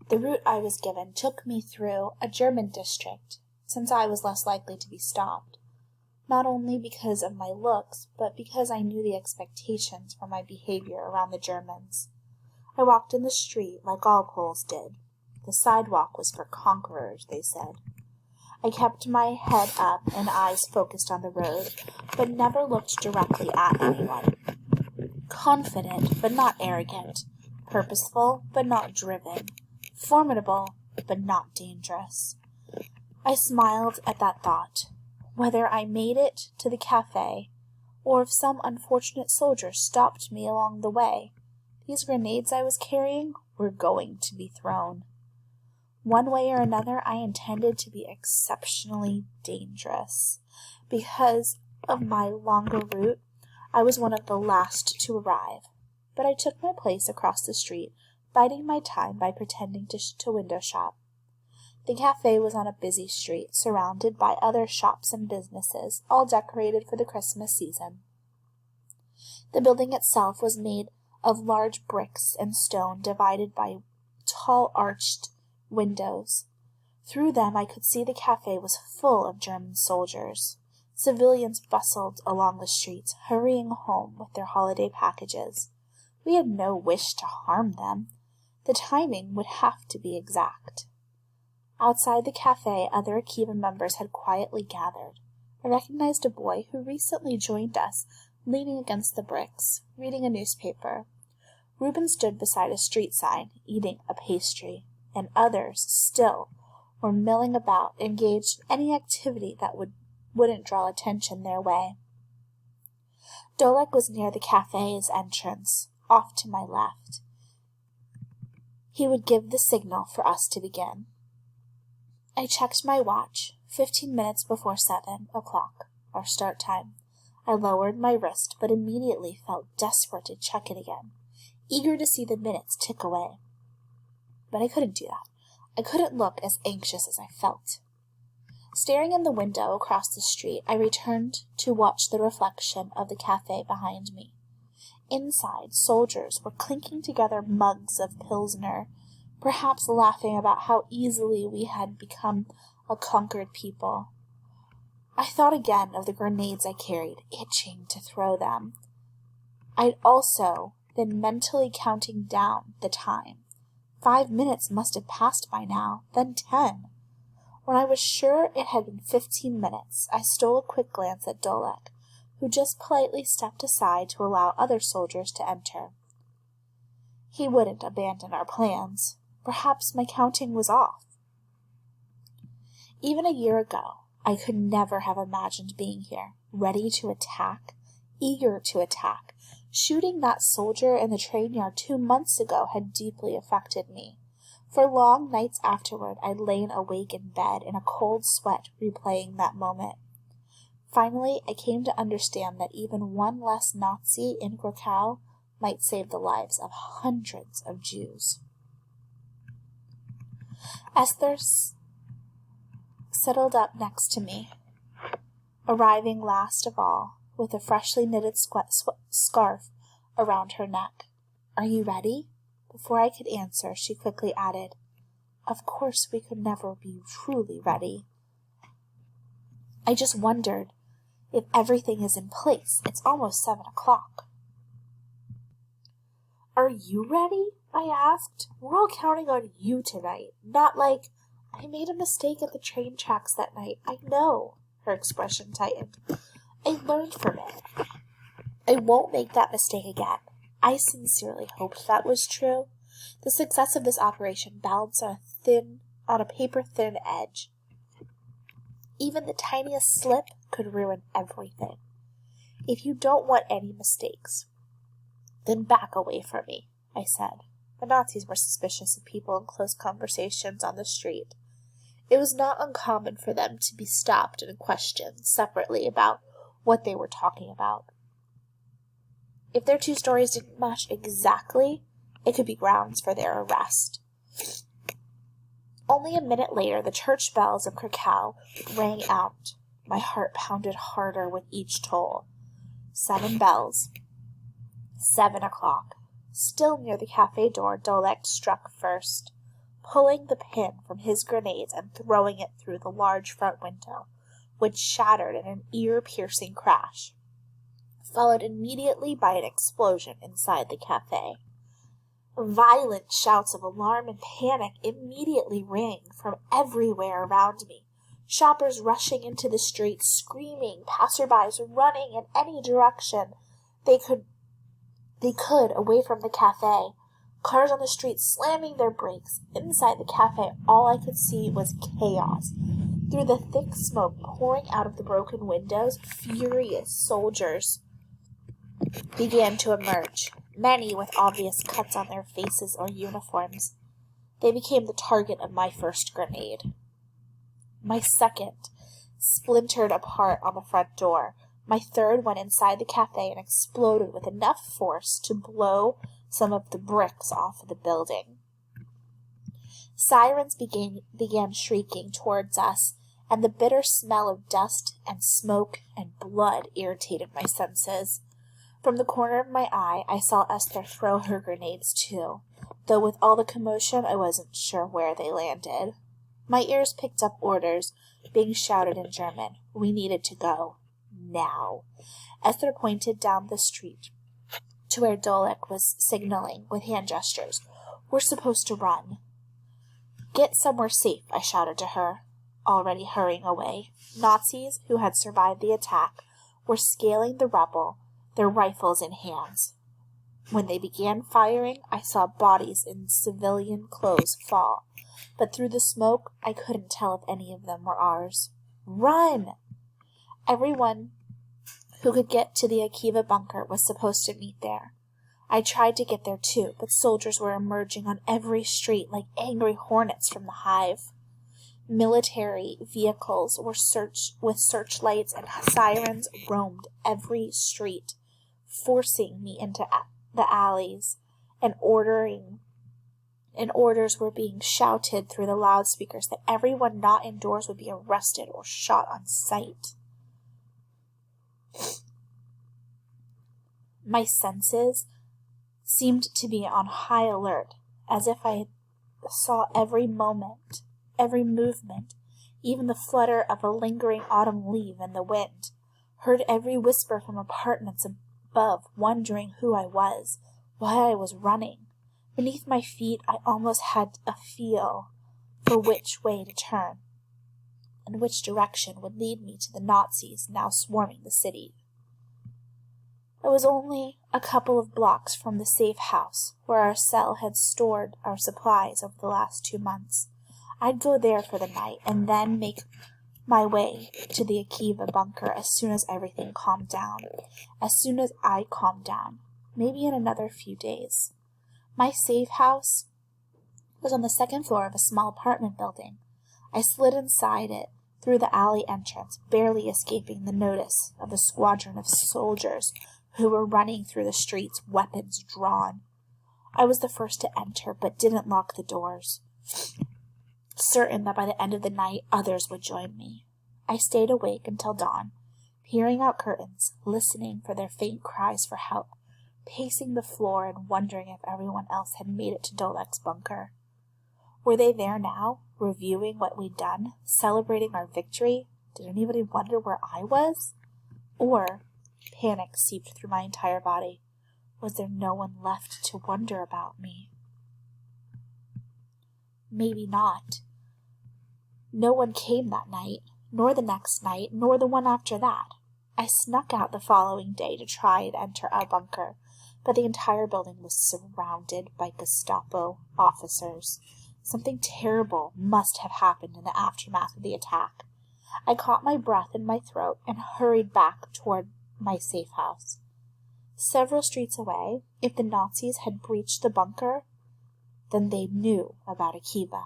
The route I was given took me through a German district, since I was less likely to be stopped, not only because of my looks, but because I knew the expectations for my behavior around the Germans. I walked in the street like all Poles did. The sidewalk was for conquerors, they said. I kept my head up and eyes focused on the road, but never looked directly at anyone. Confident, but not arrogant. Purposeful, but not driven. Formidable, but not dangerous. I smiled at that thought. Whether I made it to the cafe, or if some unfortunate soldier stopped me along the way, these grenades I was carrying were going to be thrown. One way or another, I intended to be exceptionally dangerous. Because of my longer route, I was one of the last to arrive, but I took my place across the street, biding my time by pretending to window shop. The cafe was on a busy street, surrounded by other shops and businesses, all decorated for the Christmas season. The building itself was made of large bricks and stone divided by tall arched windows. Through them I could see the cafe was full of German soldiers. Civilians bustled along the streets, hurrying home with their holiday packages. We had no wish to harm them. The timing would have to be exact. Outside the cafe, other Akiva members had quietly gathered. I recognized a boy who recently joined us, leaning against the bricks, reading a newspaper. Reuben stood beside a street sign, eating a pastry, and others, still, were milling about, engaged in any activity that wouldn't draw attention their way. Dolek was near the cafe's entrance, off to my left. He would give the signal for us to begin. I checked my watch, 15 minutes before 7 o'clock, our start time. I lowered my wrist, but immediately felt desperate to check it again, eager to see the minutes tick away. But I couldn't do that. I couldn't look as anxious as I felt. Staring in the window across the street, I returned to watch the reflection of the cafe behind me. Inside, soldiers were clinking together mugs of Pilsner, perhaps laughing about how easily we had become a conquered people. I thought again of the grenades I carried, itching to throw them. I'd also been mentally counting down the time. 5 minutes must have passed by now, then 10. When I was sure it had been 15 minutes, I stole a quick glance at Dolek, who just politely stepped aside to allow other soldiers to enter. He wouldn't abandon our plans. Perhaps my counting was off. Even a year ago, I could never have imagined being here, ready to attack, eager to attack. Shooting that soldier in the train yard 2 months ago had deeply affected me. For long nights afterward, I'd lain awake in bed in a cold sweat replaying that moment. Finally, I came to understand that even one less Nazi in Krakow might save the lives of hundreds of Jews. Esther settled up next to me, arriving last of all, with a freshly knitted scarf around her neck. "Are you ready?" Before I could answer, she quickly added, "Of course we could never be truly ready. I just wondered if everything is in place. It's almost 7 o'clock. "Are you ready?" I asked. "We're all counting on you tonight. Not like, I made a mistake at the train tracks that night. I know." Her expression tightened. "I learned from it. I won't make that mistake again." I sincerely hoped that was true. The success of this operation balanced on a paper-thin edge. Even the tiniest slip could ruin everything. "If you don't want any mistakes, then back away from me," I said. The Nazis were suspicious of people in close conversations on the street. It was not uncommon for them to be stopped and questioned separately about what they were talking about. If their two stories didn't match exactly, it could be grounds for their arrest. Only a minute later, the church bells of Krakow rang out. My heart pounded harder with each toll. 7 bells. 7 o'clock. Still near the cafe door, Dolek struck first. pulling the pin from his grenades and throwing it through the large front window, which shattered in an ear-piercing crash, followed immediately by an explosion inside the cafe. Violent shouts of alarm and panic immediately rang from everywhere around me. Shoppers rushing into the streets, screaming, passerbys running in any direction they could away from the cafe. Cars on the street slamming their brakes. Inside the cafe, all I could see was chaos. Through the thick smoke pouring out of the broken windows, furious soldiers began to emerge, many with obvious cuts on their faces or uniforms. They became the target of my first grenade. My second splintered apart on the front door. My third went inside the cafe and exploded with enough force to blow some of the bricks off of the building. Sirens began shrieking towards us, and the bitter smell of dust and smoke and blood irritated my senses. From the corner of my eye, I saw Esther throw her grenades too, though with all the commotion I wasn't sure where they landed. My ears picked up orders being shouted in German. We needed to go. Now. Esther pointed down the street to where Dolek was signaling with hand gestures. We're supposed to run. Get somewhere safe, I shouted to her, already hurrying away. Nazis who had survived the attack were scaling the rubble, their rifles in hands. When they began firing, I saw bodies in civilian clothes fall, but through the smoke I couldn't tell if any of them were ours. Run! Everyone who could get to the Akiva bunker was supposed to meet there. I tried to get there too, but soldiers were emerging on every street like angry hornets from the hive. Military vehicles were with searchlights and sirens roamed every street, forcing me into the alleys, and orders were being shouted through the loudspeakers that everyone not indoors would be arrested or shot on sight. My senses seemed to be on high alert, as if I saw every moment, every movement, even the flutter of a lingering autumn leaf in the wind, heard every whisper from apartments above, wondering who I was, why I was running. Beneath my feet, I almost had a feel for which way to turn, and which direction would lead me to the Nazis now swarming the city. It was only a couple of blocks from the safe house where our cell had stored our supplies over the last 2 months. I'd go there for the night and then make my way to the Akiva bunker as soon as everything calmed down. As soon as I calmed down, maybe in another few days. My safe house was on the second floor of a small apartment building. I slid inside it through the alley entrance, barely escaping the notice of a squadron of soldiers who were running through the streets, weapons drawn. I was the first to enter, but didn't lock the doors, certain that by the end of the night others would join me. I stayed awake until dawn, peering out curtains, listening for their faint cries for help, pacing the floor and wondering if everyone else had made it to Dolek's bunker. Were they there now, reviewing what we'd done, celebrating our victory? Did anybody wonder where I was? Or panic seeped through my entire body. Was there no one left to wonder about me? Maybe not. No one came that night, nor the next night, nor the one after that. I snuck out the following day to try and enter our bunker, but the entire building was surrounded by Gestapo officers. Something terrible must have happened in the aftermath of the attack. I caught my breath in my throat and hurried back toward my safe house. Several streets away, if the Nazis had breached the bunker, then they knew about Akiva.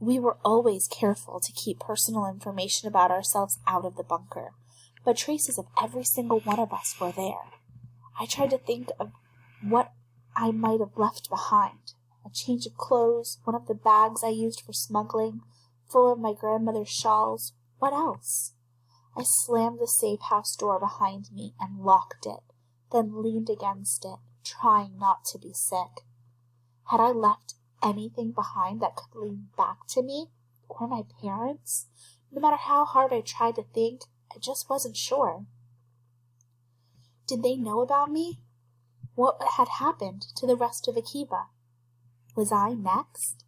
We were always careful to keep personal information about ourselves out of the bunker, but traces of every single one of us were there. I tried to think of what I might have left behind. A change of clothes, one of the bags I used for smuggling, full of my grandmother's shawls. What else? I slammed the safe house door behind me and locked it, then leaned against it, trying not to be sick. Had I left anything behind that could lead back to me or my parents? No matter how hard I tried to think, I just wasn't sure. Did they know about me? What had happened to the rest of Akiba? Was I next?